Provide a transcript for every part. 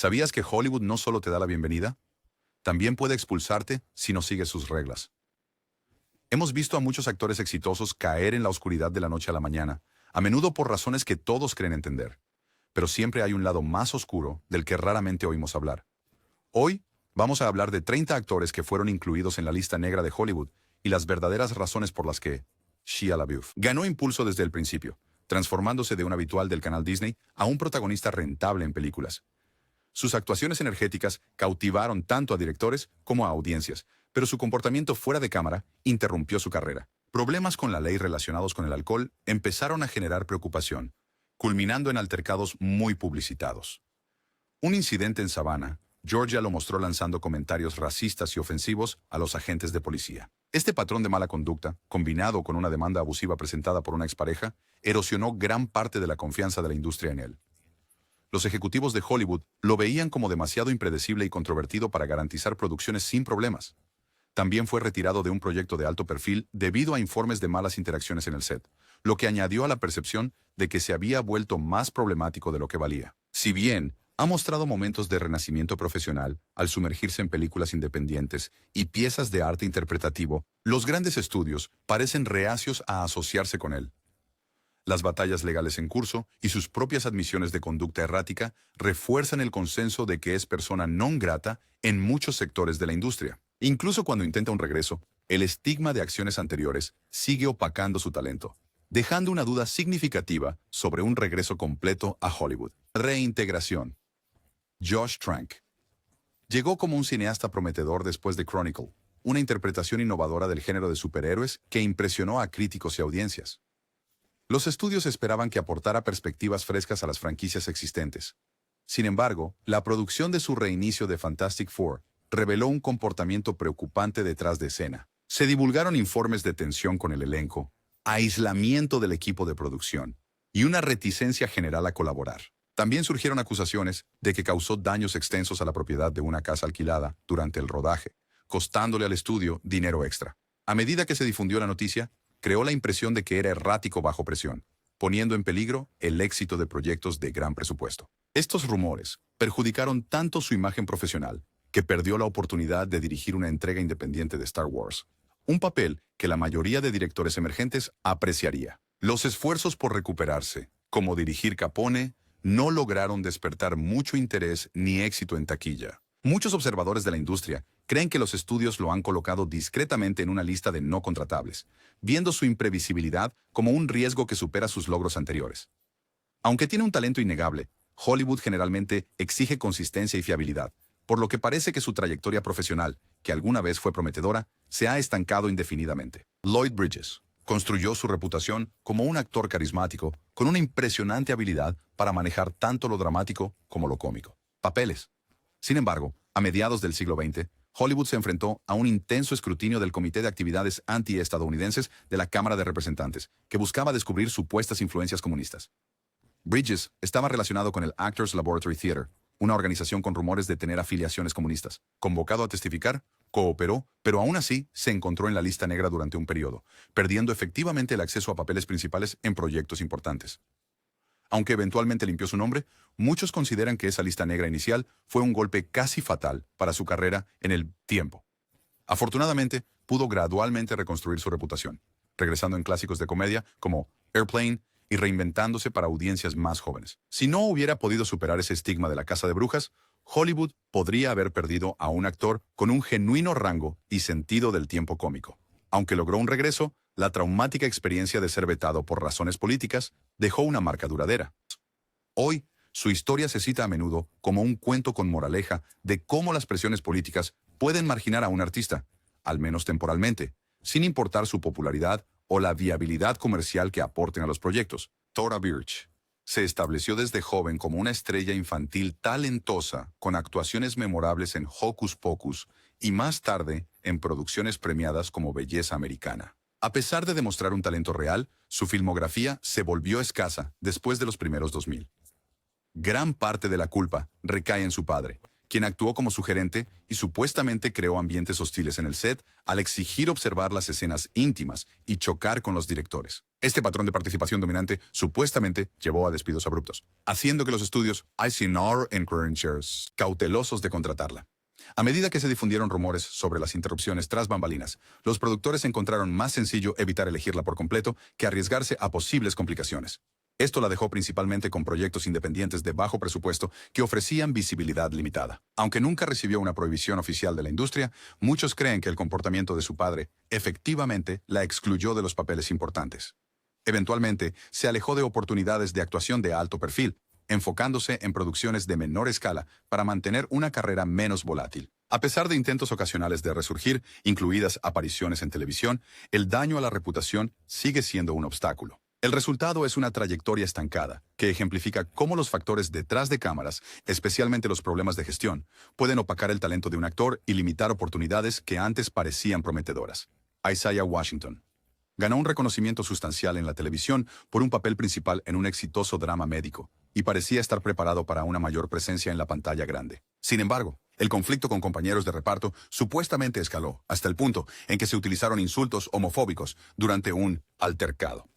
¿Sabías que Hollywood no solo te da la bienvenida? También puede expulsarte si no sigues sus reglas. Hemos visto a muchos actores exitosos caer en la oscuridad de la noche a la mañana, a menudo por razones que todos creen entender. Pero siempre hay un lado más oscuro del que raramente oímos hablar. Hoy vamos a hablar de 30 actores que fueron incluidos en la lista negra de Hollywood y las verdaderas razones por las que Shia LaBeouf ganó impulso desde el principio, transformándose de un habitual del canal Disney a un protagonista rentable en películas. Sus actuaciones energéticas cautivaron tanto a directores como a audiencias, pero su comportamiento fuera de cámara interrumpió su carrera. Problemas con la ley relacionados con el alcohol empezaron a generar preocupación, culminando en altercados muy publicitados. Un incidente en Savannah, Georgia, lo mostró lanzando comentarios racistas y ofensivos a los agentes de policía. Este patrón de mala conducta, combinado con una demanda abusiva presentada por una expareja, erosionó gran parte de la confianza de la industria en él. Los ejecutivos de Hollywood lo veían como demasiado impredecible y controvertido para garantizar producciones sin problemas. También fue retirado de un proyecto de alto perfil debido a informes de malas interacciones en el set, lo que añadió a la percepción de que se había vuelto más problemático de lo que valía. Si bien ha mostrado momentos de renacimiento profesional al sumergirse en películas independientes y piezas de arte interpretativo, los grandes estudios parecen reacios a asociarse con él. Las batallas legales en curso y sus propias admisiones de conducta errática refuerzan el consenso de que es persona non grata en muchos sectores de la industria. Incluso cuando intenta un regreso, el estigma de acciones anteriores sigue opacando su talento, dejando una duda significativa sobre un regreso completo a Hollywood. Reintegración. Josh Trank llegó como un cineasta prometedor después de Chronicle, una interpretación innovadora del género de superhéroes que impresionó a críticos y audiencias. Los estudios esperaban que aportara perspectivas frescas a las franquicias existentes. Sin embargo, la producción de su reinicio de Fantastic Four reveló un comportamiento preocupante detrás de escena. Se divulgaron informes de tensión con el elenco, aislamiento del equipo de producción y una reticencia general a colaborar. También surgieron acusaciones de que causó daños extensos a la propiedad de una casa alquilada durante el rodaje, costándole al estudio dinero extra. A medida que se difundió la noticia, creó la impresión de que era errático bajo presión, poniendo en peligro el éxito de proyectos de gran presupuesto. Estos rumores perjudicaron tanto su imagen profesional que perdió la oportunidad de dirigir una entrega independiente de Star Wars, un papel que la mayoría de directores emergentes apreciaría. Los esfuerzos por recuperarse, como dirigir Capone, no lograron despertar mucho interés ni éxito en taquilla. Muchos observadores de la industria creen que los estudios lo han colocado discretamente en una lista de no contratables, viendo su imprevisibilidad como un riesgo que supera sus logros anteriores. Aunque tiene un talento innegable, Hollywood generalmente exige consistencia y fiabilidad, por lo que parece que su trayectoria profesional, que alguna vez fue prometedora, se ha estancado indefinidamente. Lloyd Bridges construyó su reputación como un actor carismático con una impresionante habilidad para manejar tanto lo dramático como lo cómico. Papeles. Sin embargo, a mediados del siglo XX, Hollywood se enfrentó a un intenso escrutinio del Comité de Actividades Anti-Estadounidenses de la Cámara de Representantes, que buscaba descubrir supuestas influencias comunistas. Bridges estaba relacionado con el Actors Laboratory Theater, una organización con rumores de tener afiliaciones comunistas. Convocado a testificar, cooperó, pero aún así se encontró en la lista negra durante un periodo, perdiendo efectivamente el acceso a papeles principales en proyectos importantes. Aunque eventualmente limpió su nombre, muchos consideran que esa lista negra inicial fue un golpe casi fatal para su carrera en el tiempo. Afortunadamente, pudo gradualmente reconstruir su reputación, regresando en clásicos de comedia como Airplane y reinventándose para audiencias más jóvenes. Si no hubiera podido superar ese estigma de la casa de brujas, Hollywood podría haber perdido a un actor con un genuino rango y sentido del tiempo cómico. Aunque logró un regreso, la traumática experiencia de ser vetado por razones políticas dejó una marca duradera. Hoy, su historia se cita a menudo como un cuento con moraleja de cómo las presiones políticas pueden marginar a un artista, al menos temporalmente, sin importar su popularidad o la viabilidad comercial que aporten a los proyectos. Thora Birch se estableció desde joven como una estrella infantil talentosa con actuaciones memorables en Hocus Pocus y más tarde en producciones premiadas como Belleza Americana. A pesar de demostrar un talento real, su filmografía se volvió escasa después de los primeros 2000. Gran parte de la culpa recae en su padre, quien actuó como su gerente y supuestamente creó ambientes hostiles en el set al exigir observar las escenas íntimas y chocar con los directores. Este patrón de participación dominante supuestamente llevó a despidos abruptos, haciendo que los estudios ICNR Encouragers cautelosos de contratarla. A medida que se difundieron rumores sobre las interrupciones tras bambalinas, los productores encontraron más sencillo evitar elegirla por completo que arriesgarse a posibles complicaciones. Esto la dejó principalmente con proyectos independientes de bajo presupuesto que ofrecían visibilidad limitada. Aunque nunca recibió una prohibición oficial de la industria, muchos creen que el comportamiento de su padre efectivamente la excluyó de los papeles importantes. Eventualmente, se alejó de oportunidades de actuación de alto perfil, enfocándose en producciones de menor escala para mantener una carrera menos volátil. A pesar de intentos ocasionales de resurgir, incluidas apariciones en televisión, el daño a la reputación sigue siendo un obstáculo. El resultado es una trayectoria estancada, que ejemplifica cómo los factores detrás de cámaras, especialmente los problemas de gestión, pueden opacar el talento de un actor y limitar oportunidades que antes parecían prometedoras. Isaiah Washington ganó un reconocimiento sustancial en la televisión por un papel principal en un exitoso drama médico, y parecía estar preparado para una mayor presencia en la pantalla grande. Sin embargo, el conflicto con compañeros de reparto supuestamente escaló, hasta el punto en que se utilizaron insultos homofóbicos durante un altercado.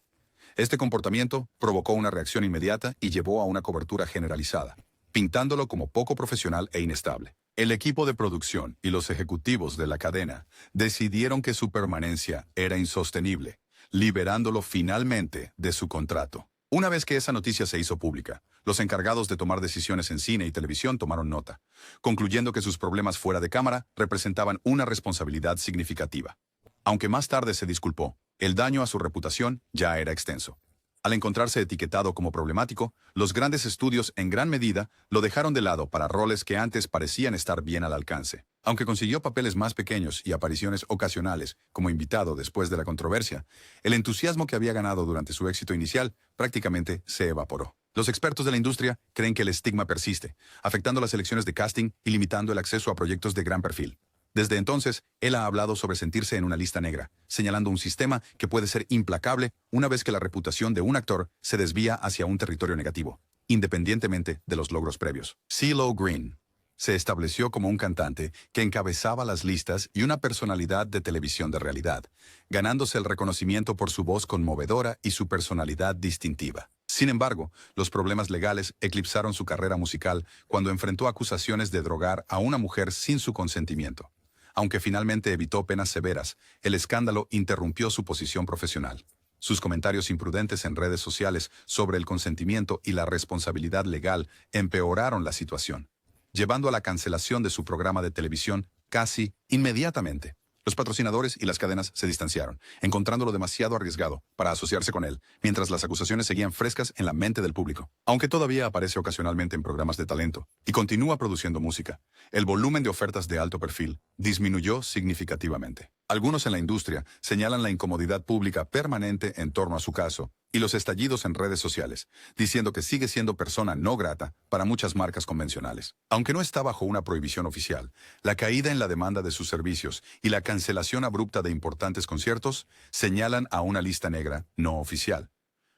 Este comportamiento provocó una reacción inmediata y llevó a una cobertura generalizada, pintándolo como poco profesional e inestable. El equipo de producción y los ejecutivos de la cadena decidieron que su permanencia era insostenible, liberándolo finalmente de su contrato. Una vez que esa noticia se hizo pública, los encargados de tomar decisiones en cine y televisión tomaron nota, concluyendo que sus problemas fuera de cámara representaban una responsabilidad significativa. Aunque más tarde se disculpó, el daño a su reputación ya era extenso. Al encontrarse etiquetado como problemático, los grandes estudios en gran medida lo dejaron de lado para roles que antes parecían estar bien al alcance. Aunque consiguió papeles más pequeños y apariciones ocasionales como invitado después de la controversia, el entusiasmo que había ganado durante su éxito inicial prácticamente se evaporó. Los expertos de la industria creen que el estigma persiste, afectando las elecciones de casting y limitando el acceso a proyectos de gran perfil. Desde entonces, él ha hablado sobre sentirse en una lista negra, señalando un sistema que puede ser implacable una vez que la reputación de un actor se desvía hacia un territorio negativo, independientemente de los logros previos. CeeLo Green se estableció como un cantante que encabezaba las listas y una personalidad de televisión de realidad, ganándose el reconocimiento por su voz conmovedora y su personalidad distintiva. Sin embargo, los problemas legales eclipsaron su carrera musical cuando enfrentó acusaciones de drogar a una mujer sin su consentimiento. Aunque finalmente evitó penas severas, el escándalo interrumpió su posición profesional. Sus comentarios imprudentes en redes sociales sobre el consentimiento y la responsabilidad legal empeoraron la situación, llevando a la cancelación de su programa de televisión casi inmediatamente. Los patrocinadores y las cadenas se distanciaron, encontrándolo demasiado arriesgado para asociarse con él, mientras las acusaciones seguían frescas en la mente del público. Aunque todavía aparece ocasionalmente en programas de talento y continúa produciendo música, el volumen de ofertas de alto perfil disminuyó significativamente. Algunos en la industria señalan la incomodidad pública permanente en torno a su caso y los estallidos en redes sociales, diciendo que sigue siendo persona no grata para muchas marcas convencionales. Aunque no está bajo una prohibición oficial, la caída en la demanda de sus servicios y la cancelación abrupta de importantes conciertos señalan a una lista negra no oficial.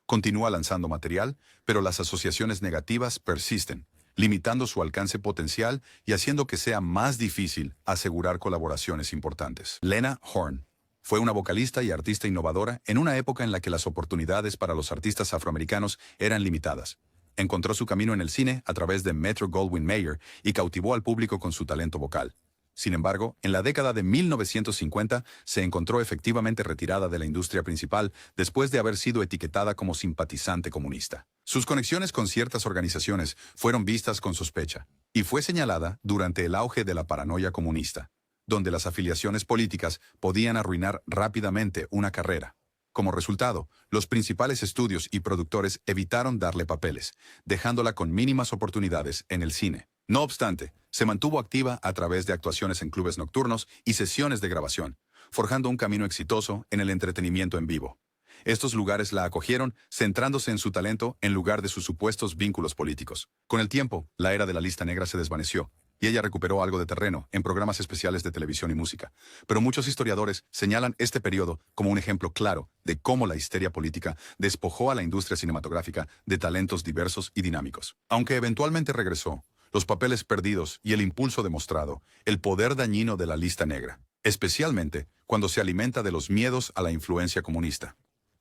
Continúa lanzando material, pero las asociaciones negativas persisten, limitando su alcance potencial y haciendo que sea más difícil asegurar colaboraciones importantes. Lena Horne fue una vocalista y artista innovadora en una época en la que las oportunidades para los artistas afroamericanos eran limitadas. Encontró su camino en el cine a través de Metro-Goldwyn-Mayer y cautivó al público con su talento vocal. Sin embargo, en la década de 1950 se encontró efectivamente retirada de la industria principal después de haber sido etiquetada como simpatizante comunista. Sus conexiones con ciertas organizaciones fueron vistas con sospecha, y fue señalada durante el auge de la paranoia comunista, donde las afiliaciones políticas podían arruinar rápidamente una carrera. Como resultado, los principales estudios y productores evitaron darle papeles, dejándola con mínimas oportunidades en el cine. No obstante, se mantuvo activa a través de actuaciones en clubes nocturnos y sesiones de grabación, forjando un camino exitoso en el entretenimiento en vivo. Estos lugares la acogieron, centrándose en su talento en lugar de sus supuestos vínculos políticos. Con el tiempo, la era de la lista negra se desvaneció, y ella recuperó algo de terreno en programas especiales de televisión y música. Pero muchos historiadores señalan este periodo como un ejemplo claro de cómo la histeria política despojó a la industria cinematográfica de talentos diversos y dinámicos. Aunque eventualmente regresó, los papeles perdidos y el impulso demostrado, el poder dañino de la lista negra, especialmente cuando se alimenta de los miedos a la influencia comunista.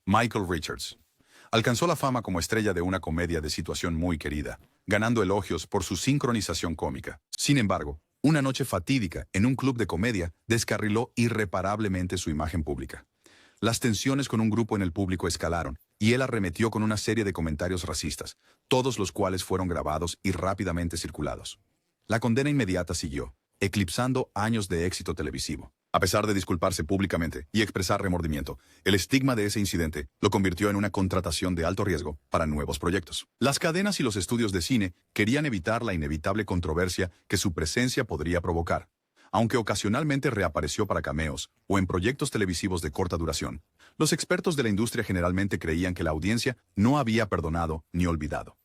Michael Richards alcanzó la fama como estrella de una comedia de situación muy querida, ganando elogios por su sincronización cómica. Sin embargo, una noche fatídica en un club de comedia descarriló irreparablemente su imagen pública. Las tensiones con un grupo en el público escalaron, y él arremetió con una serie de comentarios racistas, todos los cuales fueron grabados y rápidamente circulados. La condena inmediata siguió, eclipsando años de éxito televisivo. A pesar de disculparse públicamente y expresar remordimiento, el estigma de ese incidente lo convirtió en una contratación de alto riesgo para nuevos proyectos. Las cadenas y los estudios de cine querían evitar la inevitable controversia que su presencia podría provocar. Aunque ocasionalmente reapareció para cameos o en proyectos televisivos de corta duración, los expertos de la industria generalmente creían que la audiencia no había perdonado ni olvidado.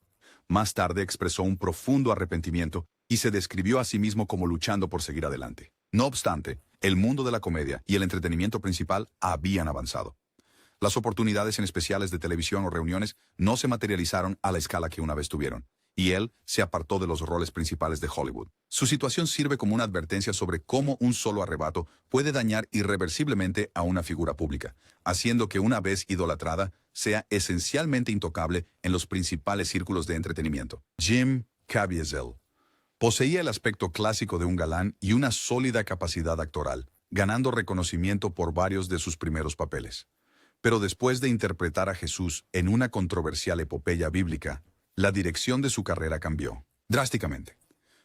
Más tarde expresó un profundo arrepentimiento y se describió a sí mismo como luchando por seguir adelante. No obstante, el mundo de la comedia y el entretenimiento principal habían avanzado. Las oportunidades en especiales de televisión o reuniones no se materializaron a la escala que una vez tuvieron, y él se apartó de los roles principales de Hollywood. Su situación sirve como una advertencia sobre cómo un solo arrebato puede dañar irreversiblemente a una figura pública, haciendo que una vez idolatrada sea esencialmente intocable en los principales círculos de entretenimiento. Jim Caviezel poseía el aspecto clásico de un galán y una sólida capacidad actoral, ganando reconocimiento por varios de sus primeros papeles. Pero después de interpretar a Jesús en una controversial epopeya bíblica, la dirección de su carrera cambió drásticamente.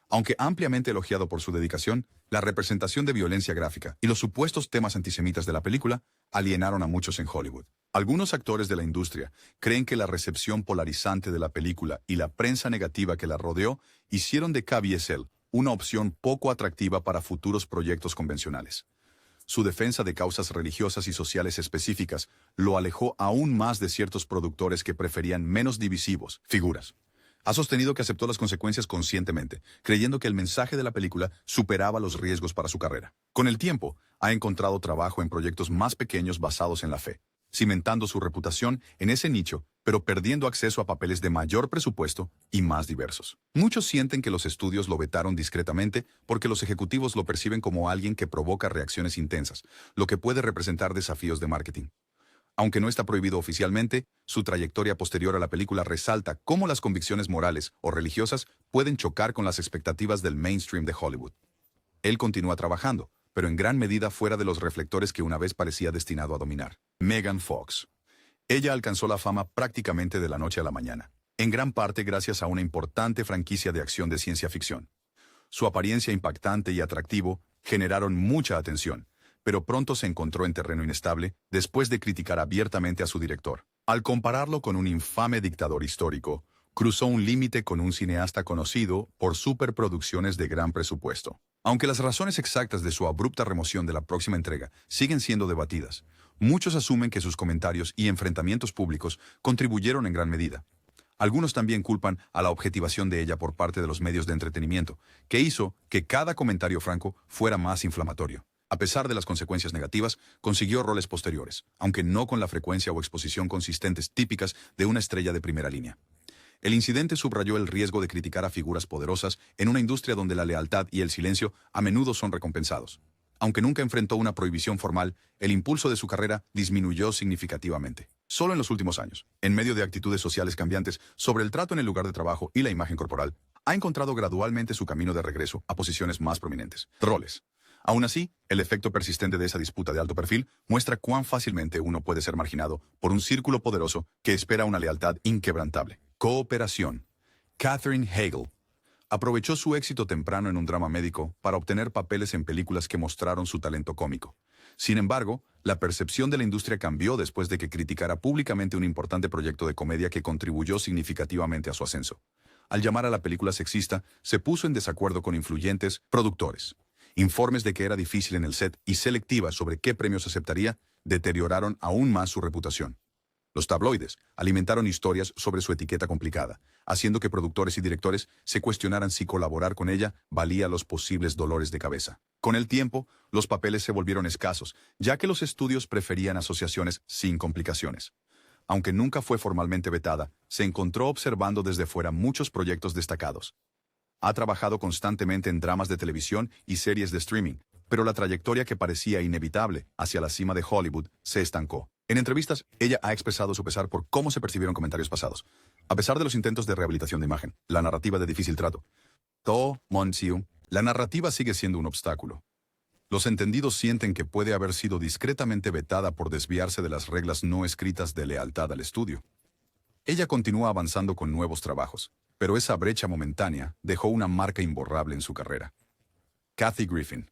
Aunque ampliamente elogiado por su dedicación, la representación de violencia gráfica y los supuestos temas antisemitas de la película alienaron a muchos en Hollywood. Algunos actores de la industria creen que la recepción polarizante de la película y la prensa negativa que la rodeó hicieron de Caviezel una opción poco atractiva para futuros proyectos convencionales. Su defensa de causas religiosas y sociales específicas lo alejó aún más de ciertos productores que preferían menos divisivos figuras. Ha sostenido que aceptó las consecuencias conscientemente, creyendo que el mensaje de la película superaba los riesgos para su carrera. Con el tiempo, ha encontrado trabajo en proyectos más pequeños basados en la fe, cimentando su reputación en ese nicho, pero perdiendo acceso a papeles de mayor presupuesto y más diversos. Muchos sienten que los estudios lo vetaron discretamente porque los ejecutivos lo perciben como alguien que provoca reacciones intensas, lo que puede representar desafíos de marketing. Aunque no está prohibido oficialmente, su trayectoria posterior a la película resalta cómo las convicciones morales o religiosas pueden chocar con las expectativas del mainstream de Hollywood. Él continúa trabajando, pero en gran medida fuera de los reflectores que una vez parecía destinado a dominar. Megan Fox. Ella alcanzó la fama prácticamente de la noche a la mañana, en gran parte gracias a una importante franquicia de acción de ciencia ficción. Su apariencia impactante y atractivo generaron mucha atención, pero pronto se encontró en terreno inestable después de criticar abiertamente a su director. Al compararlo con un infame dictador histórico, cruzó un límite con un cineasta conocido por superproducciones de gran presupuesto. Aunque las razones exactas de su abrupta remoción de la próxima entrega siguen siendo debatidas, muchos asumen que sus comentarios y enfrentamientos públicos contribuyeron en gran medida. Algunos también culpan a la objetivación de ella por parte de los medios de entretenimiento, que hizo que cada comentario franco fuera más inflamatorio. A pesar de las consecuencias negativas, consiguió roles posteriores, aunque no con la frecuencia o exposición consistentes típicas de una estrella de primera línea. El incidente subrayó el riesgo de criticar a figuras poderosas en una industria donde la lealtad y el silencio a menudo son recompensados. Aunque nunca enfrentó una prohibición formal, el impulso de su carrera disminuyó significativamente. Solo en los últimos años, en medio de actitudes sociales cambiantes sobre el trato en el lugar de trabajo y la imagen corporal, ha encontrado gradualmente su camino de regreso a posiciones más prominentes. Roles. Aún así, el efecto persistente de esa disputa de alto perfil muestra cuán fácilmente uno puede ser marginado por un círculo poderoso que espera una lealtad inquebrantable. Cooperación. Katherine Heigl aprovechó su éxito temprano en un drama médico para obtener papeles en películas que mostraron su talento cómico. Sin embargo, la percepción de la industria cambió después de que criticara públicamente un importante proyecto de comedia que contribuyó significativamente a su ascenso. Al llamar a la película sexista, se puso en desacuerdo con influyentes productores. Informes de que era difícil en el set y selectiva sobre qué premios aceptaría deterioraron aún más su reputación. Los tabloides alimentaron historias sobre su etiqueta complicada, haciendo que productores y directores se cuestionaran si colaborar con ella valía los posibles dolores de cabeza. Con el tiempo, los papeles se volvieron escasos, ya que los estudios preferían asociaciones sin complicaciones. Aunque nunca fue formalmente vetada, se encontró observando desde fuera muchos proyectos destacados. Ha trabajado constantemente en dramas de televisión y series de streaming, pero la trayectoria que parecía inevitable hacia la cima de Hollywood se estancó. En entrevistas, ella ha expresado su pesar por cómo se percibieron comentarios pasados. A pesar de los intentos de rehabilitación de imagen, la narrativa de difícil trato, la narrativa sigue siendo un obstáculo. Los entendidos sienten que puede haber sido discretamente vetada por desviarse de las reglas no escritas de lealtad al estudio. Ella continúa avanzando con nuevos trabajos, pero esa brecha momentánea dejó una marca imborrable en su carrera. Kathy Griffin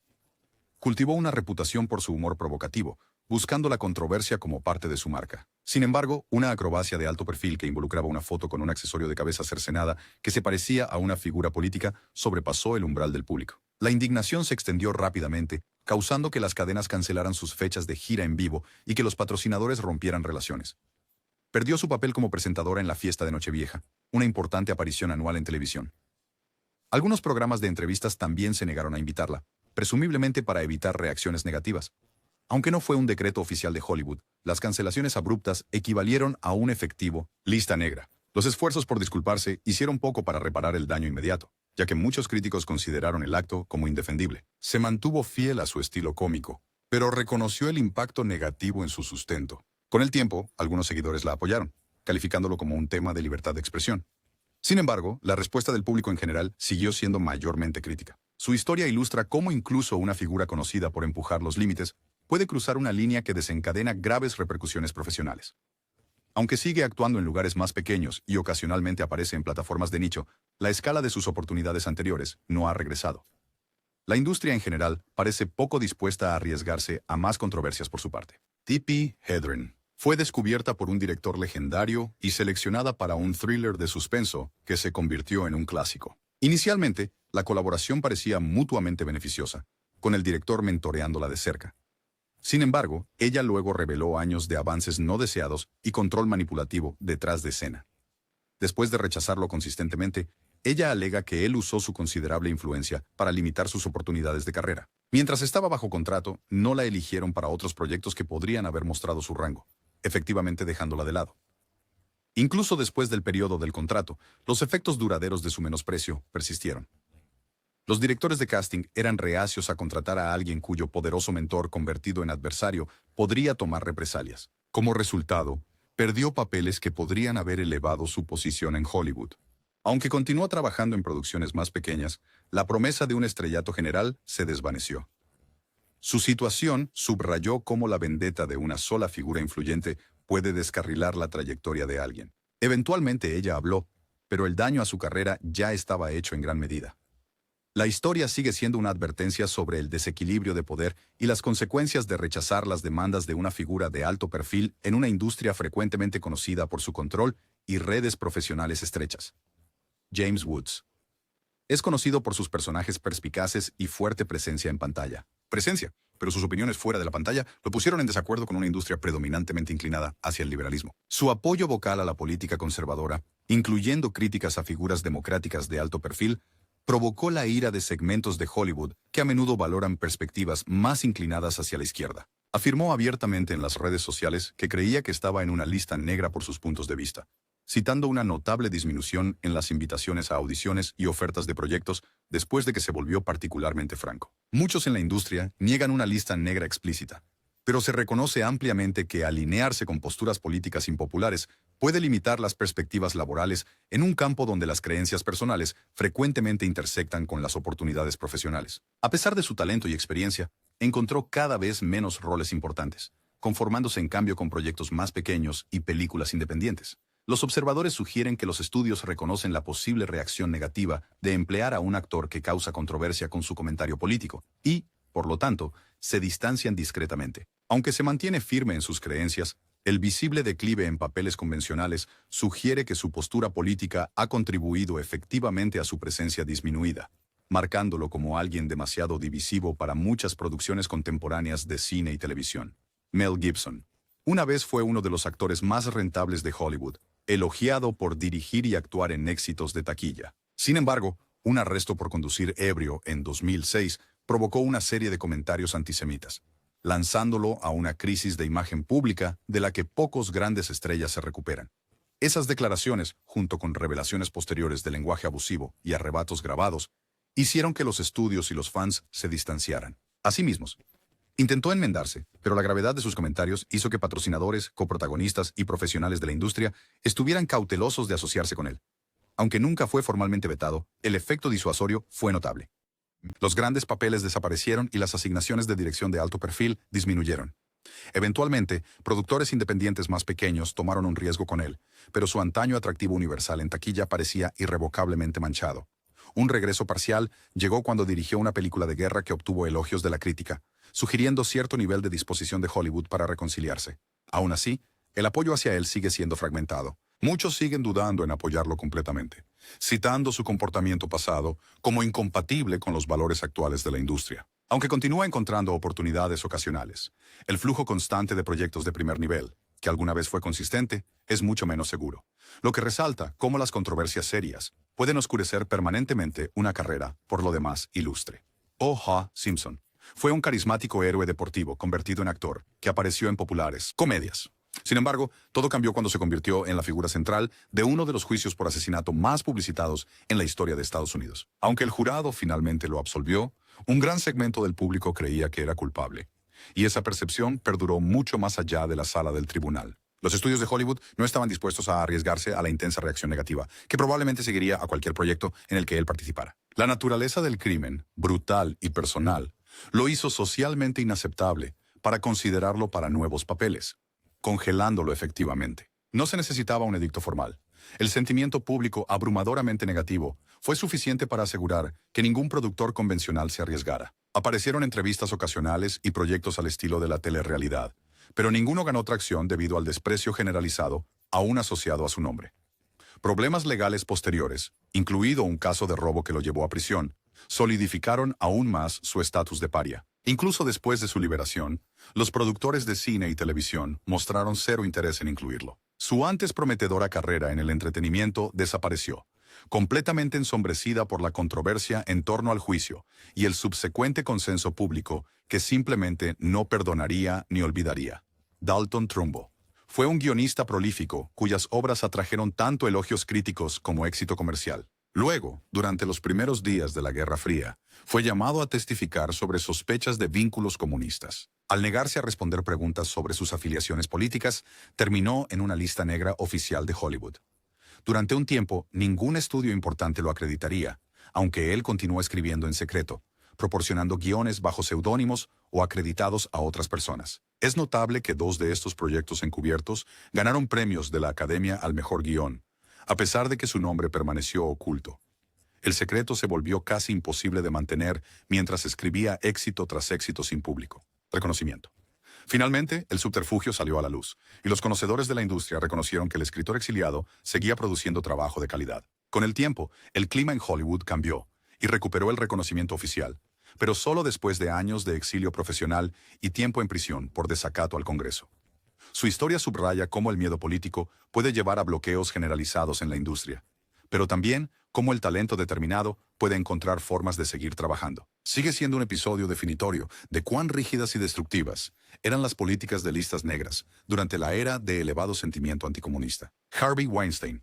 cultivó una reputación por su humor provocativo, buscando la controversia como parte de su marca. Sin embargo, una acrobacia de alto perfil que involucraba una foto con un accesorio de cabeza cercenada que se parecía a una figura política sobrepasó el umbral del público. La indignación se extendió rápidamente, causando que las cadenas cancelaran sus fechas de gira en vivo y que los patrocinadores rompieran relaciones. Perdió su papel como presentadora en la fiesta de Nochevieja, una importante aparición anual en televisión. Algunos programas de entrevistas también se negaron a invitarla, presumiblemente para evitar reacciones negativas. Aunque no fue un decreto oficial de Hollywood, las cancelaciones abruptas equivalieron a un efectivo lista negra. Los esfuerzos por disculparse hicieron poco para reparar el daño inmediato, ya que muchos críticos consideraron el acto como indefendible. Se mantuvo fiel a su estilo cómico, pero reconoció el impacto negativo en su sustento. Con el tiempo, algunos seguidores la apoyaron, calificándolo como un tema de libertad de expresión. Sin embargo, la respuesta del público en general siguió siendo mayormente crítica. Su historia ilustra cómo incluso una figura conocida por empujar los límites puede cruzar una línea que desencadena graves repercusiones profesionales. Aunque sigue actuando en lugares más pequeños y ocasionalmente aparece en plataformas de nicho, la escala de sus oportunidades anteriores no ha regresado. La industria en general parece poco dispuesta a arriesgarse a más controversias por su parte. Tippi Hedren fue descubierta por un director legendario y seleccionada para un thriller de suspenso que se convirtió en un clásico. Inicialmente, la colaboración parecía mutuamente beneficiosa, con el director mentoreándola de cerca. Sin embargo, ella luego reveló años de avances no deseados y control manipulativo detrás de escena. Después de rechazarlo consistentemente, ella alega que él usó su considerable influencia para limitar sus oportunidades de carrera. Mientras estaba bajo contrato, no la eligieron para otros proyectos que podrían haber mostrado su rango, efectivamente dejándola de lado. Incluso después del periodo del contrato, los efectos duraderos de su menosprecio persistieron. Los directores de casting eran reacios a contratar a alguien cuyo poderoso mentor convertido en adversario podría tomar represalias. Como resultado, perdió papeles que podrían haber elevado su posición en Hollywood. Aunque continuó trabajando en producciones más pequeñas, la promesa de un estrellato general se desvaneció. Su situación subrayó cómo la vendetta de una sola figura influyente puede descarrilar la trayectoria de alguien. Eventualmente ella habló, pero el daño a su carrera ya estaba hecho en gran medida. La historia sigue siendo una advertencia sobre el desequilibrio de poder y las consecuencias de rechazar las demandas de una figura de alto perfil en una industria frecuentemente conocida por su control y redes profesionales estrechas. James Woods es conocido por sus personajes perspicaces y fuerte presencia en pantalla. Pero sus opiniones fuera de la pantalla lo pusieron en desacuerdo con una industria predominantemente inclinada hacia el liberalismo. Su apoyo vocal a la política conservadora, incluyendo críticas a figuras democráticas de alto perfil, provocó la ira de segmentos de Hollywood que a menudo valoran perspectivas más inclinadas hacia la izquierda. Afirmó abiertamente en las redes sociales que creía que estaba en una lista negra por sus puntos de vista, citando una notable disminución en las invitaciones a audiciones y ofertas de proyectos después de que se volvió particularmente franco. Muchos en la industria niegan una lista negra explícita, pero se reconoce ampliamente que alinearse con posturas políticas impopulares puede limitar las perspectivas laborales en un campo donde las creencias personales frecuentemente intersectan con las oportunidades profesionales. A pesar de su talento y experiencia, encontró cada vez menos roles importantes, conformándose en cambio con proyectos más pequeños y películas independientes. Los observadores sugieren que los estudios reconocen la posible reacción negativa de emplear a un actor que causa controversia con su comentario político y, por lo tanto, se distancian discretamente. Aunque se mantiene firme en sus creencias, el visible declive en papeles convencionales sugiere que su postura política ha contribuido efectivamente a su presencia disminuida, marcándolo como alguien demasiado divisivo para muchas producciones contemporáneas de cine y televisión. Mel Gibson una vez fue uno de los actores más rentables de Hollywood, elogiado por dirigir y actuar en éxitos de taquilla. Sin embargo, un arresto por conducir ebrio en 2006 provocó una serie de comentarios antisemitas, lanzándolo a una crisis de imagen pública de la que pocos grandes estrellas se recuperan. Esas declaraciones, junto con revelaciones posteriores de lenguaje abusivo y arrebatos grabados, hicieron que los estudios y los fans se distanciaran. Asimismo, intentó enmendarse, pero la gravedad de sus comentarios hizo que patrocinadores, coprotagonistas y profesionales de la industria estuvieran cautelosos de asociarse con él. Aunque nunca fue formalmente vetado, el efecto disuasorio fue notable. Los grandes papeles desaparecieron y las asignaciones de dirección de alto perfil disminuyeron. Eventualmente, productores independientes más pequeños tomaron un riesgo con él, pero su antaño atractivo universal en taquilla parecía irrevocablemente manchado. Un regreso parcial llegó cuando dirigió una película de guerra que obtuvo elogios de la crítica, sugiriendo cierto nivel de disposición de Hollywood para reconciliarse. Aún así, el apoyo hacia él sigue siendo fragmentado. Muchos siguen dudando en apoyarlo completamente, citando su comportamiento pasado como incompatible con los valores actuales de la industria. Aunque continúa encontrando oportunidades ocasionales, el flujo constante de proyectos de primer nivel, que alguna vez fue consistente, es mucho menos seguro. Lo que resalta cómo las controversias serias pueden oscurecer permanentemente una carrera, por lo demás, ilustre. O.J. Simpson fue un carismático héroe deportivo convertido en actor que apareció en populares comedias. Sin embargo, todo cambió cuando se convirtió en la figura central de uno de los juicios por asesinato más publicitados en la historia de Estados Unidos. Aunque el jurado finalmente lo absolvió, un gran segmento del público creía que era culpable. Y esa percepción perduró mucho más allá de la sala del tribunal. Los estudios de Hollywood no estaban dispuestos a arriesgarse a la intensa reacción negativa, que probablemente seguiría a cualquier proyecto en el que él participara. La naturaleza del crimen, brutal y personal, lo hizo socialmente inaceptable para considerarlo para nuevos papeles, congelándolo efectivamente. No se necesitaba un edicto formal. El sentimiento público abrumadoramente negativo fue suficiente para asegurar que ningún productor convencional se arriesgara. Aparecieron entrevistas ocasionales y proyectos al estilo de la telerrealidad, pero ninguno ganó tracción debido al desprecio generalizado aún asociado a su nombre. Problemas legales posteriores, incluido un caso de robo que lo llevó a prisión, solidificaron aún más su estatus de paria. Incluso después de su liberación, los productores de cine y televisión mostraron cero interés en incluirlo. Su antes prometedora carrera en el entretenimiento desapareció, completamente ensombrecida por la controversia en torno al juicio y el subsecuente consenso público que simplemente no perdonaría ni olvidaría. Dalton Trumbo fue un guionista prolífico cuyas obras atrajeron tanto elogios críticos como éxito comercial. Luego, durante los primeros días de la Guerra Fría, fue llamado a testificar sobre sospechas de vínculos comunistas. Al negarse a responder preguntas sobre sus afiliaciones políticas, terminó en una lista negra oficial de Hollywood. Durante un tiempo, ningún estudio importante lo acreditaría, aunque él continuó escribiendo en secreto, proporcionando guiones bajo seudónimos o acreditados a otras personas. Es notable que 2 de estos proyectos encubiertos ganaron premios de la Academia al mejor guión, a pesar de que su nombre permaneció oculto. El secreto se volvió casi imposible de mantener mientras escribía éxito tras éxito sin público. Reconocimiento. Finalmente, el subterfugio salió a la luz, y los conocedores de la industria reconocieron que el escritor exiliado seguía produciendo trabajo de calidad. Con el tiempo, el clima en Hollywood cambió, y recuperó el reconocimiento oficial, pero solo después de años de exilio profesional y tiempo en prisión por desacato al Congreso. Su historia subraya cómo el miedo político puede llevar a bloqueos generalizados en la industria, pero también cómo el talento determinado puede encontrar formas de seguir trabajando. Sigue siendo un episodio definitorio de cuán rígidas y destructivas eran las políticas de listas negras durante la era de elevado sentimiento anticomunista. Harvey Weinstein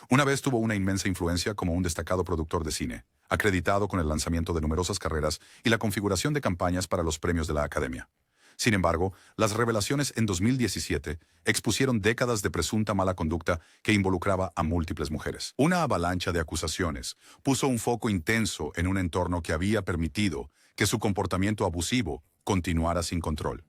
una vez tuvo una inmensa influencia como un destacado productor de cine, acreditado con el lanzamiento de numerosas carreras y la configuración de campañas para los premios de la Academia. Sin embargo, las revelaciones en 2017 expusieron décadas de presunta mala conducta que involucraba a múltiples mujeres. Una avalancha de acusaciones puso un foco intenso en un entorno que había permitido que su comportamiento abusivo continuara sin control.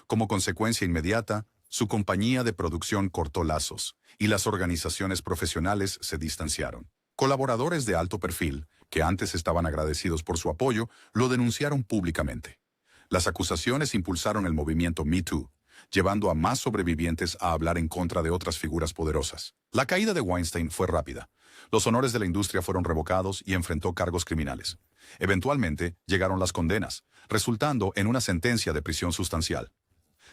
Como consecuencia inmediata, su compañía de producción cortó lazos y las organizaciones profesionales se distanciaron. Colaboradores de alto perfil, que antes estaban agradecidos por su apoyo, lo denunciaron públicamente. Las acusaciones impulsaron el movimiento Me Too, llevando a más sobrevivientes a hablar en contra de otras figuras poderosas. La caída de Weinstein fue rápida. Los honores de la industria fueron revocados y enfrentó cargos criminales. Eventualmente, llegaron las condenas, resultando en una sentencia de prisión sustancial.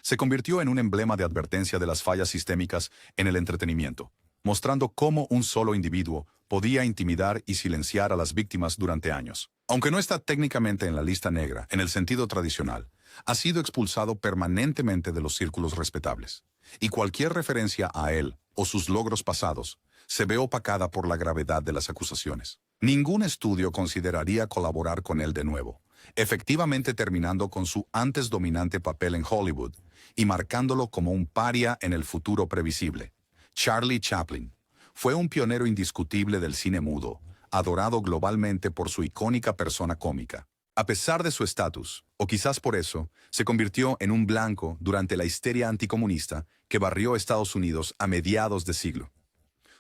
Se convirtió en un emblema de advertencia de las fallas sistémicas en el entretenimiento, mostrando cómo un solo individuo podía intimidar y silenciar a las víctimas durante años. Aunque no está técnicamente en la lista negra, en el sentido tradicional, ha sido expulsado permanentemente de los círculos respetables. y cualquier referencia a él o sus logros pasados se ve opacada por la gravedad de las acusaciones. Ningún estudio consideraría colaborar con él de nuevo, efectivamente terminando con su antes dominante papel en Hollywood y marcándolo como un paria en el futuro previsible. Charlie Chaplin fue un pionero indiscutible del cine mudo, adorado globalmente por su icónica persona cómica. A pesar de su estatus, o quizás por eso, se convirtió en un blanco durante la histeria anticomunista que barrió Estados Unidos a mediados de siglo.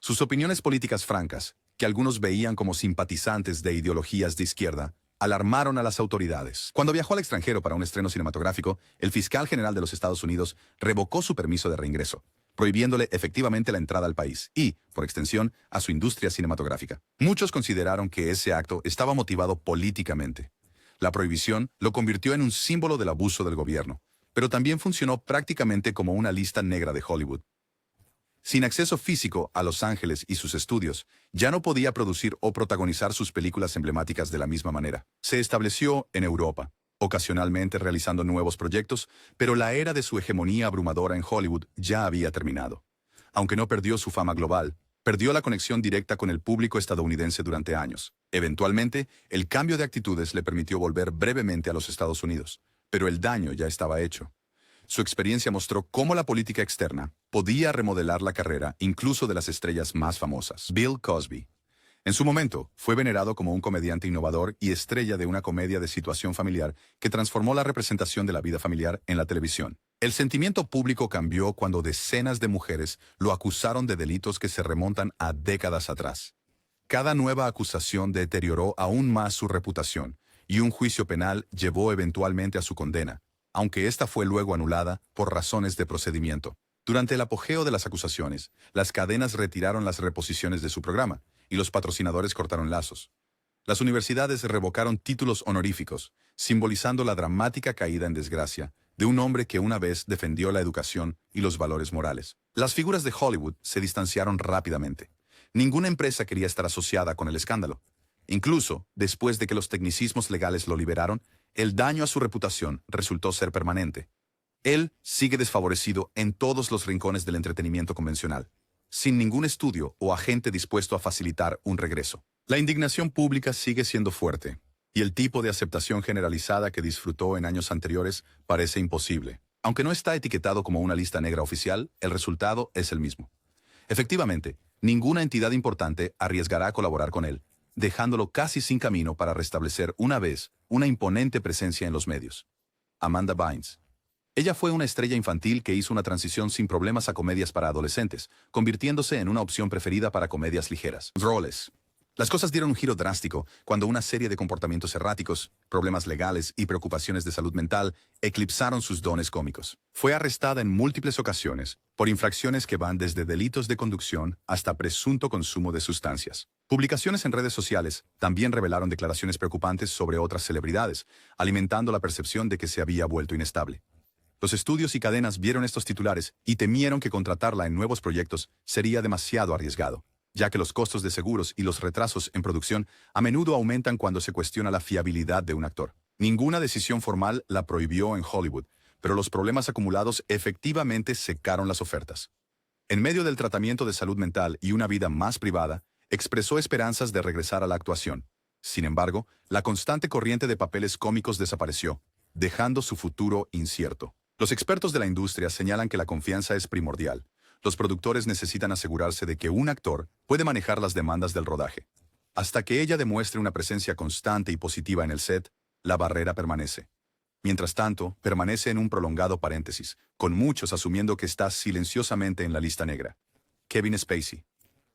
Sus opiniones políticas francas, que algunos veían como simpatizantes de ideologías de izquierda, alarmaron a las autoridades. Cuando viajó al extranjero para un estreno cinematográfico, el fiscal general de los Estados Unidos revocó su permiso de reingreso, prohibiéndole efectivamente la entrada al país y, por extensión, a su industria cinematográfica. Muchos consideraron que ese acto estaba motivado políticamente. La prohibición lo convirtió en un símbolo del abuso del gobierno, pero también funcionó prácticamente como una lista negra de Hollywood. Sin acceso físico a Los Ángeles y sus estudios, ya no podía producir o protagonizar sus películas emblemáticas de la misma manera. Se estableció en Europa, ocasionalmente realizando nuevos proyectos, pero la era de su hegemonía abrumadora en Hollywood ya había terminado. Aunque no perdió su fama global, perdió la conexión directa con el público estadounidense durante años. Eventualmente, el cambio de actitudes le permitió volver brevemente a los Estados Unidos, pero el daño ya estaba hecho. Su experiencia mostró cómo la política externa podía remodelar la carrera incluso de las estrellas más famosas. Bill Cosby. En su momento, fue venerado como un comediante innovador y estrella de una comedia de situación familiar que transformó la representación de la vida familiar en la televisión. El sentimiento público cambió cuando decenas de mujeres lo acusaron de delitos que se remontan a décadas atrás. Cada nueva acusación deterioró aún más su reputación, y un juicio penal llevó eventualmente a su condena, aunque esta fue luego anulada por razones de procedimiento. Durante el apogeo de las acusaciones, las cadenas retiraron las reposiciones de su programa, y los patrocinadores cortaron lazos. Las universidades revocaron títulos honoríficos, simbolizando la dramática caída en desgracia de un hombre que una vez defendió la educación y los valores morales. Las figuras de Hollywood se distanciaron rápidamente. Ninguna empresa quería estar asociada con el escándalo. Incluso, después de que los tecnicismos legales lo liberaron, el daño a su reputación resultó ser permanente. Él sigue desfavorecido en todos los rincones del entretenimiento convencional, sin ningún estudio o agente dispuesto a facilitar un regreso. La indignación pública sigue siendo fuerte, y el tipo de aceptación generalizada que disfrutó en años anteriores parece imposible. Aunque no está etiquetado como una lista negra oficial, el resultado es el mismo. Efectivamente, ninguna entidad importante arriesgará colaborar con él, dejándolo casi sin camino para restablecer una vez una imponente presencia en los medios. Amanda Bynes. Ella fue una estrella infantil que hizo una transición sin problemas a comedias para adolescentes, convirtiéndose en una opción preferida para comedias ligeras. Roles. Las cosas dieron un giro drástico cuando una serie de comportamientos erráticos, problemas legales y preocupaciones de salud mental eclipsaron sus dones cómicos. Fue arrestada en múltiples ocasiones por infracciones que van desde delitos de conducción hasta presunto consumo de sustancias. Publicaciones en redes sociales también revelaron declaraciones preocupantes sobre otras celebridades, alimentando la percepción de que se había vuelto inestable. Los estudios y cadenas vieron estos titulares y temieron que contratarla en nuevos proyectos sería demasiado arriesgado, ya que los costos de seguros y los retrasos en producción a menudo aumentan cuando se cuestiona la fiabilidad de un actor. Ninguna decisión formal la prohibió en Hollywood, pero los problemas acumulados efectivamente secaron las ofertas. En medio del tratamiento de salud mental y una vida más privada, expresó esperanzas de regresar a la actuación. Sin embargo, la constante corriente de papeles cómicos desapareció, dejando su futuro incierto. Los expertos de la industria señalan que la confianza es primordial. Los productores necesitan asegurarse de que un actor puede manejar las demandas del rodaje. Hasta que ella demuestre una presencia constante y positiva en el set, la barrera permanece. Mientras tanto, permanece en un prolongado paréntesis, con muchos asumiendo que está silenciosamente en la lista negra. Kevin Spacey.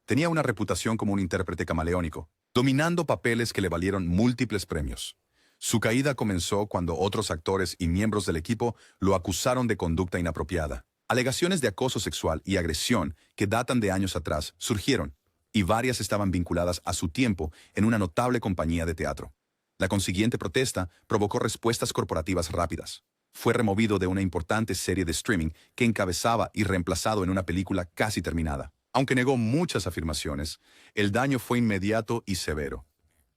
Tenía una reputación como un intérprete camaleónico, dominando papeles que le valieron múltiples premios. Su caída comenzó cuando otros actores y miembros del equipo lo acusaron de conducta inapropiada. Alegaciones de acoso sexual y agresión que datan de años atrás surgieron, y varias estaban vinculadas a su tiempo en una notable compañía de teatro. La consiguiente protesta provocó respuestas corporativas rápidas. Fue removido de una importante serie de streaming que encabezaba y reemplazado en una película casi terminada. Aunque negó muchas afirmaciones, el daño fue inmediato y severo.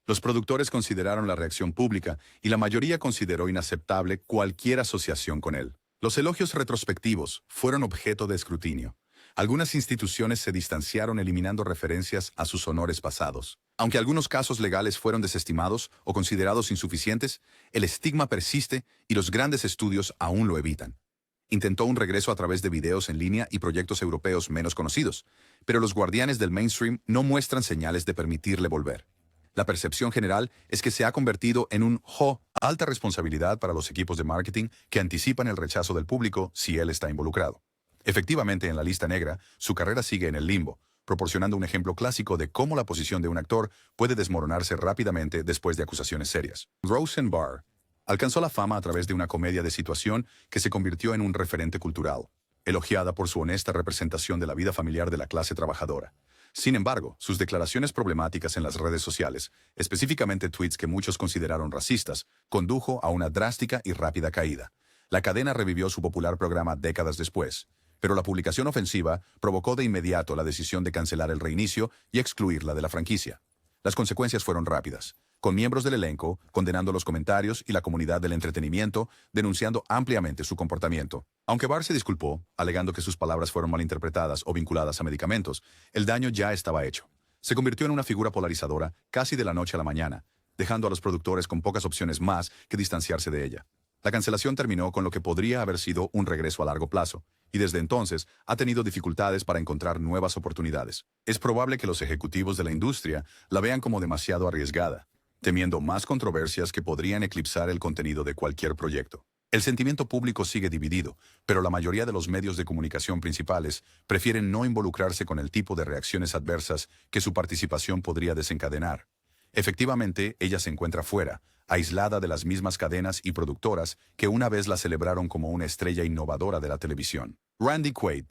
Los productores consideraron la reacción pública y la mayoría consideró inaceptable cualquier asociación con él. Los elogios retrospectivos fueron objeto de escrutinio. Algunas instituciones se distanciaron eliminando referencias a sus honores pasados. Aunque algunos casos legales fueron desestimados o considerados insuficientes, el estigma persiste y los grandes estudios aún lo evitan. Intentó un regreso a través de videos en línea y proyectos europeos menos conocidos, pero los guardianes del mainstream no muestran señales de permitirle volver. La percepción general es que se ha convertido en un alta responsabilidad para los equipos de marketing que anticipan el rechazo del público si él está involucrado. Efectivamente, en la lista negra, su carrera sigue en el limbo, proporcionando un ejemplo clásico de cómo la posición de un actor puede desmoronarse rápidamente después de acusaciones serias. Rosenbar alcanzó la fama a través de una comedia de situación que se convirtió en un referente cultural, elogiada por su honesta representación de la vida familiar de la clase trabajadora. Sin embargo, sus declaraciones problemáticas en las redes sociales, específicamente tweets que muchos consideraron racistas, condujo a una drástica y rápida caída. La cadena revivió su popular programa décadas después, pero la publicación ofensiva provocó de inmediato la decisión de cancelar el reinicio y excluirla de la franquicia. Las consecuencias fueron rápidas, con miembros del elenco condenando los comentarios y la comunidad del entretenimiento denunciando ampliamente su comportamiento. Aunque Barr se disculpó, alegando que sus palabras fueron malinterpretadas o vinculadas a medicamentos, el daño ya estaba hecho. Se convirtió en una figura polarizadora casi de la noche a la mañana, dejando a los productores con pocas opciones más que distanciarse de ella. La cancelación terminó con lo que podría haber sido un regreso a largo plazo, y desde entonces ha tenido dificultades para encontrar nuevas oportunidades. Es probable que los ejecutivos de la industria la vean como demasiado arriesgada, temiendo más controversias que podrían eclipsar el contenido de cualquier proyecto. El sentimiento público sigue dividido, pero la mayoría de los medios de comunicación principales prefieren no involucrarse con el tipo de reacciones adversas que su participación podría desencadenar. Efectivamente, ella se encuentra fuera, aislada de las mismas cadenas y productoras que una vez la celebraron como una estrella innovadora de la televisión. Randy Quaid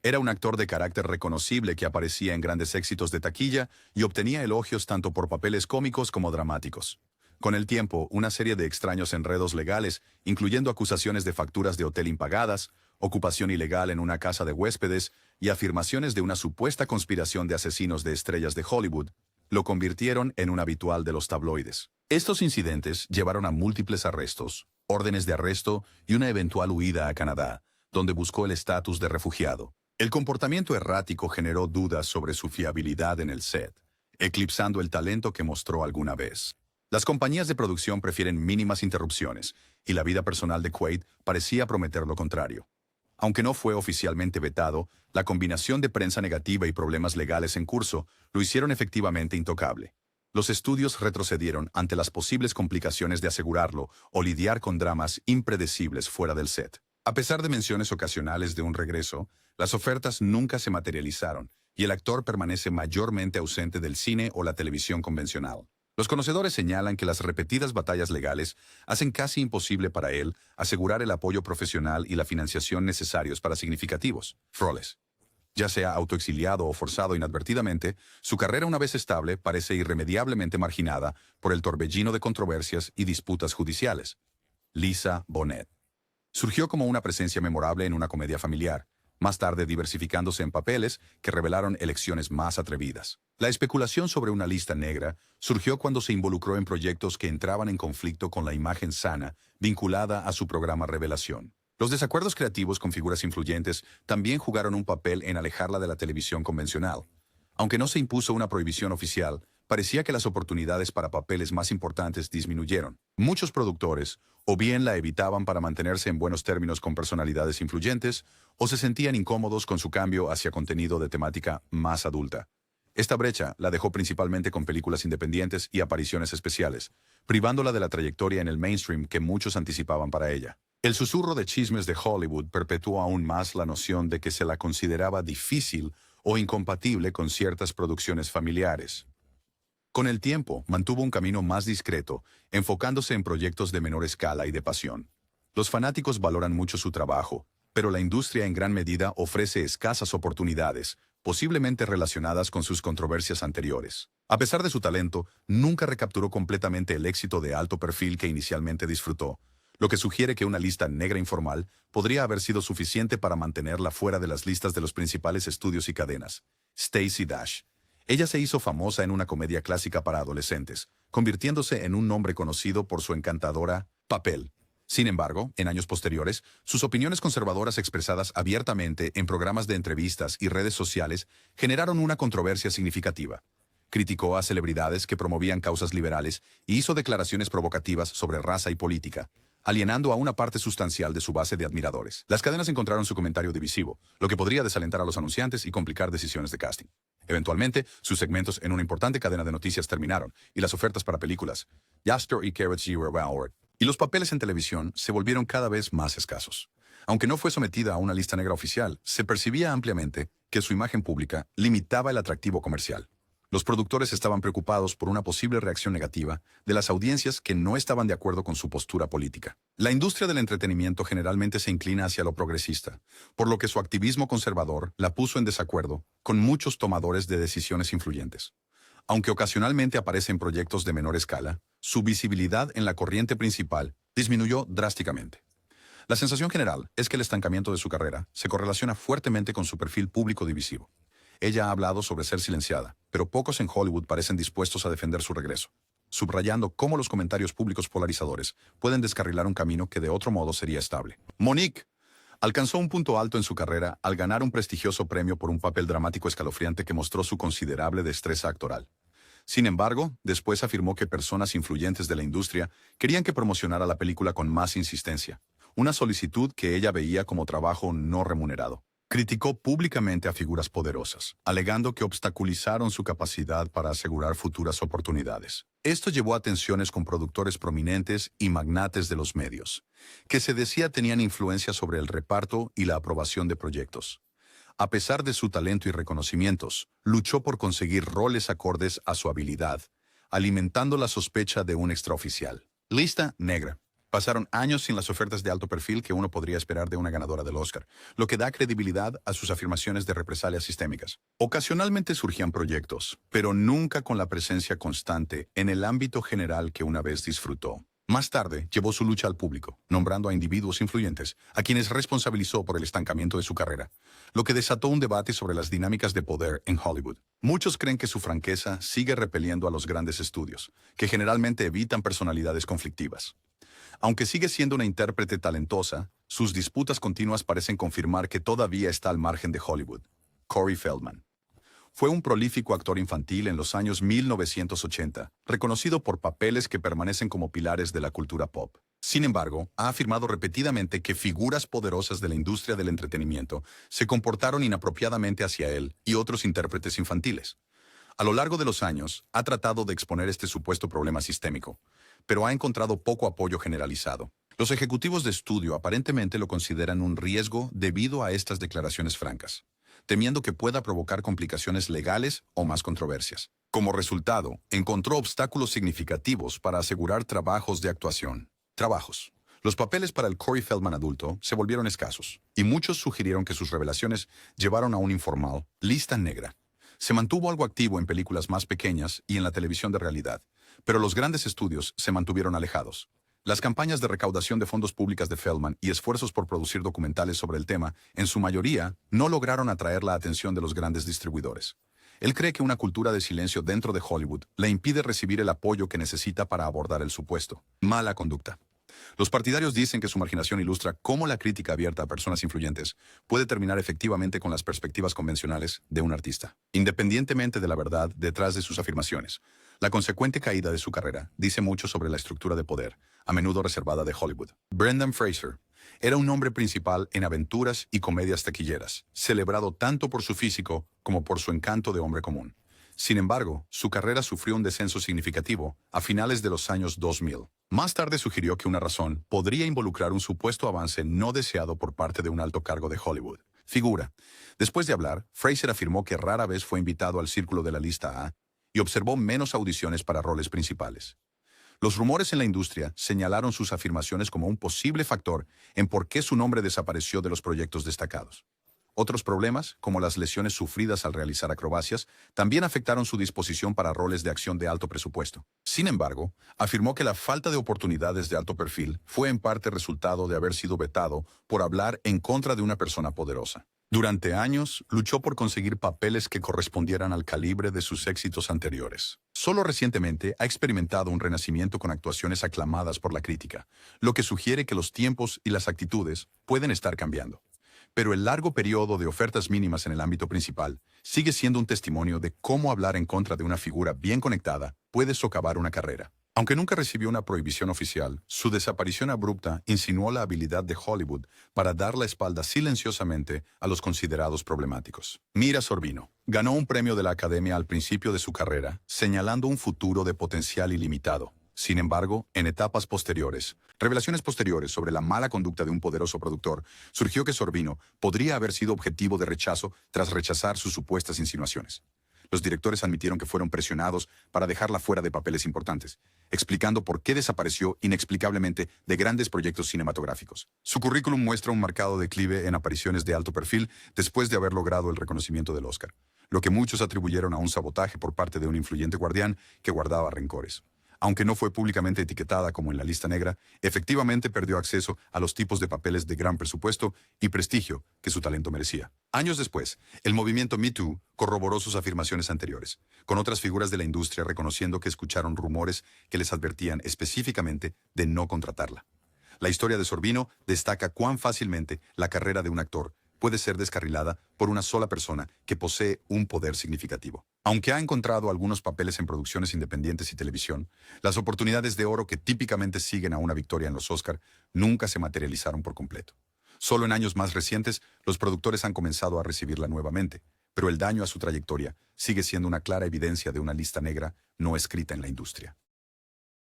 era un actor de carácter reconocible que aparecía en grandes éxitos de taquilla y obtenía elogios tanto por papeles cómicos como dramáticos. Con el tiempo, una serie de extraños enredos legales, incluyendo acusaciones de facturas de hotel impagadas, ocupación ilegal en una casa de huéspedes y afirmaciones de una supuesta conspiración de asesinos de estrellas de Hollywood, lo convirtieron en un habitual de los tabloides. Estos incidentes llevaron a múltiples arrestos, órdenes de arresto y una eventual huida a Canadá, donde buscó el estatus de refugiado. El comportamiento errático generó dudas sobre su fiabilidad en el set, eclipsando el talento que mostró alguna vez. Las compañías de producción prefieren mínimas interrupciones, y la vida personal de Quaid parecía prometer lo contrario. Aunque no fue oficialmente vetado, la combinación de prensa negativa y problemas legales en curso lo hicieron efectivamente intocable. Los estudios retrocedieron ante las posibles complicaciones de asegurarlo o lidiar con dramas impredecibles fuera del set. A pesar de menciones ocasionales de un regreso, las ofertas nunca se materializaron y el actor permanece mayormente ausente del cine o la televisión convencional. Los conocedores señalan que las repetidas batallas legales hacen casi imposible para él asegurar el apoyo profesional y la financiación necesarios para significativos roles. Ya sea autoexiliado o forzado inadvertidamente, su carrera una vez estable parece irremediablemente marginada por el torbellino de controversias y disputas judiciales. Lisa Bonet surgió como una presencia memorable en una comedia familiar, más tarde diversificándose en papeles que revelaron elecciones más atrevidas. La especulación sobre una lista negra surgió cuando se involucró en proyectos que entraban en conflicto con la imagen sana vinculada a su programa Revelación. Los desacuerdos creativos con figuras influyentes también jugaron un papel en alejarla de la televisión convencional. Aunque no se impuso una prohibición oficial, parecía que las oportunidades para papeles más importantes disminuyeron. Muchos productores o bien la evitaban para mantenerse en buenos términos con personalidades influyentes, o se sentían incómodos con su cambio hacia contenido de temática más adulta. Esta brecha la dejó principalmente con películas independientes y apariciones especiales, privándola de la trayectoria en el mainstream que muchos anticipaban para ella. El susurro de chismes de Hollywood perpetuó aún más la noción de que se la consideraba difícil o incompatible con ciertas producciones familiares. Con el tiempo, mantuvo un camino más discreto, enfocándose en proyectos de menor escala y de pasión. Los fanáticos valoran mucho su trabajo, pero la industria en gran medida ofrece escasas oportunidades, posiblemente relacionadas con sus controversias anteriores. A pesar de su talento, nunca recapturó completamente el éxito de alto perfil que inicialmente disfrutó, lo que sugiere que una lista negra informal podría haber sido suficiente para mantenerla fuera de las listas de los principales estudios y cadenas. Stacey Dash. Ella se hizo famosa en una comedia clásica para adolescentes, convirtiéndose en un nombre conocido por su encantadora papel. Sin embargo, en años posteriores, sus opiniones conservadoras expresadas abiertamente en programas de entrevistas y redes sociales generaron una controversia significativa. Criticó a celebridades que promovían causas liberales y hizo declaraciones provocativas sobre raza y política, alienando a una parte sustancial de su base de admiradores. Las cadenas encontraron su comentario divisivo, lo que podría desalentar a los anunciantes y complicar decisiones de casting. Eventualmente, sus segmentos en una importante cadena de noticias terminaron, y las ofertas para películas, Jasper y Carrots y los papeles en televisión se volvieron cada vez más escasos. Aunque no fue sometida a una lista negra oficial, se percibía ampliamente que su imagen pública limitaba el atractivo comercial. Los productores estaban preocupados por una posible reacción negativa de las audiencias que no estaban de acuerdo con su postura política. La industria del entretenimiento generalmente se inclina hacia lo progresista, por lo que su activismo conservador la puso en desacuerdo con muchos tomadores de decisiones influyentes. Aunque ocasionalmente aparece en proyectos de menor escala, su visibilidad en la corriente principal disminuyó drásticamente. La sensación general es que el estancamiento de su carrera se correlaciona fuertemente con su perfil público divisivo. Ella ha hablado sobre ser silenciada, pero pocos en Hollywood parecen dispuestos a defender su regreso, subrayando cómo los comentarios públicos polarizadores pueden descarrilar un camino que de otro modo sería estable. Monique alcanzó un punto alto en su carrera al ganar un prestigioso premio por un papel dramático escalofriante que mostró su considerable destreza actoral. Sin embargo, después afirmó que personas influyentes de la industria querían que promocionara la película con más insistencia, una solicitud que ella veía como trabajo no remunerado. Criticó públicamente a figuras poderosas, alegando que obstaculizaron su capacidad para asegurar futuras oportunidades. Esto llevó a tensiones con productores prominentes y magnates de los medios, que se decía tenían influencia sobre el reparto y la aprobación de proyectos. A pesar de su talento y reconocimientos, luchó por conseguir roles acordes a su habilidad, alimentando la sospecha de un extraoficial. Lista negra. Pasaron años sin las ofertas de alto perfil que uno podría esperar de una ganadora del Oscar, lo que da credibilidad a sus afirmaciones de represalias sistémicas. Ocasionalmente surgían proyectos, pero nunca con la presencia constante en el ámbito general que una vez disfrutó. Más tarde, llevó su lucha al público, nombrando a individuos influyentes, a quienes responsabilizó por el estancamiento de su carrera, lo que desató un debate sobre las dinámicas de poder en Hollywood. Muchos creen que su franqueza sigue repeliendo a los grandes estudios, que generalmente evitan personalidades conflictivas. Aunque sigue siendo una intérprete talentosa, sus disputas continuas parecen confirmar que todavía está al margen de Hollywood. Corey Feldman. Fue un prolífico actor infantil en los años 1980, reconocido por papeles que permanecen como pilares de la cultura pop. Sin embargo, ha afirmado repetidamente que figuras poderosas de la industria del entretenimiento se comportaron inapropiadamente hacia él y otros intérpretes infantiles. A lo largo de los años, ha tratado de exponer este supuesto problema sistémico, pero ha encontrado poco apoyo generalizado. Los ejecutivos de estudio aparentemente lo consideran un riesgo debido a estas declaraciones francas, temiendo que pueda provocar complicaciones legales o más controversias. Como resultado, encontró obstáculos significativos para asegurar trabajos de actuación. Los papeles para el Corey Feldman adulto se volvieron escasos, y muchos sugirieron que sus revelaciones llevaron a un informal lista negra. Se mantuvo algo activo en películas más pequeñas y en la televisión de realidad, pero los grandes estudios se mantuvieron alejados. Las campañas de recaudación de fondos públicas de Feldman y esfuerzos por producir documentales sobre el tema, en su mayoría, no lograron atraer la atención de los grandes distribuidores. Él cree que una cultura de silencio dentro de Hollywood le impide recibir el apoyo que necesita para abordar el supuesto. Mala conducta. Los partidarios dicen que su marginación ilustra cómo la crítica abierta a personas influyentes puede terminar efectivamente con las perspectivas convencionales de un artista, independientemente de la verdad detrás de sus afirmaciones. La consecuente caída de su carrera dice mucho sobre la estructura de poder, a menudo reservada de Hollywood. Brendan Fraser era un hombre principal en aventuras y comedias taquilleras, celebrado tanto por su físico como por su encanto de hombre común. Sin embargo, su carrera sufrió un descenso significativo a finales de los años 2000. Más tarde sugirió que una razón podría involucrar un supuesto avance no deseado por parte de un alto cargo de Hollywood. Figura. Después de hablar, Fraser afirmó que rara vez fue invitado al círculo de la lista A y observó menos audiciones para roles principales. Los rumores en la industria señalaron sus afirmaciones como un posible factor en por qué su nombre desapareció de los proyectos destacados. Otros problemas, como las lesiones sufridas al realizar acrobacias, también afectaron su disposición para roles de acción de alto presupuesto. Sin embargo, afirmó que la falta de oportunidades de alto perfil fue en parte resultado de haber sido vetado por hablar en contra de una persona poderosa. Durante años, luchó por conseguir papeles que correspondieran al calibre de sus éxitos anteriores. Solo recientemente ha experimentado un renacimiento con actuaciones aclamadas por la crítica, lo que sugiere que los tiempos y las actitudes pueden estar cambiando. Pero el largo periodo de ofertas mínimas en el ámbito principal sigue siendo un testimonio de cómo hablar en contra de una figura bien conectada puede socavar una carrera. Aunque nunca recibió una prohibición oficial, su desaparición abrupta insinuó la habilidad de Hollywood para dar la espalda silenciosamente a los considerados problemáticos. Mira Sorvino ganó un premio de la Academia al principio de su carrera, señalando un futuro de potencial ilimitado. Sin embargo, en etapas posteriores, revelaciones posteriores sobre la mala conducta de un poderoso productor, surgió que Sorvino podría haber sido objetivo de rechazo tras rechazar sus supuestas insinuaciones. Los directores admitieron que fueron presionados para dejarla fuera de papeles importantes, explicando por qué desapareció inexplicablemente de grandes proyectos cinematográficos. Su currículum muestra un marcado declive en apariciones de alto perfil después de haber logrado el reconocimiento del Oscar, lo que muchos atribuyeron a un sabotaje por parte de un influyente guardián que guardaba rencores. Aunque no fue públicamente etiquetada como en la lista negra, efectivamente perdió acceso a los tipos de papeles de gran presupuesto y prestigio que su talento merecía. Años después, el movimiento Me Too corroboró sus afirmaciones anteriores, con otras figuras de la industria reconociendo que escucharon rumores que les advertían específicamente de no contratarla. La historia de Sorvino destaca cuán fácilmente la carrera de un actor puede ser descarrilada por una sola persona que posee un poder significativo. Aunque ha encontrado algunos papeles en producciones independientes y televisión, las oportunidades de oro que típicamente siguen a una victoria en los Oscar nunca se materializaron por completo. Solo en años más recientes, los productores han comenzado a recibirla nuevamente, pero el daño a su trayectoria sigue siendo una clara evidencia de una lista negra no escrita en la industria.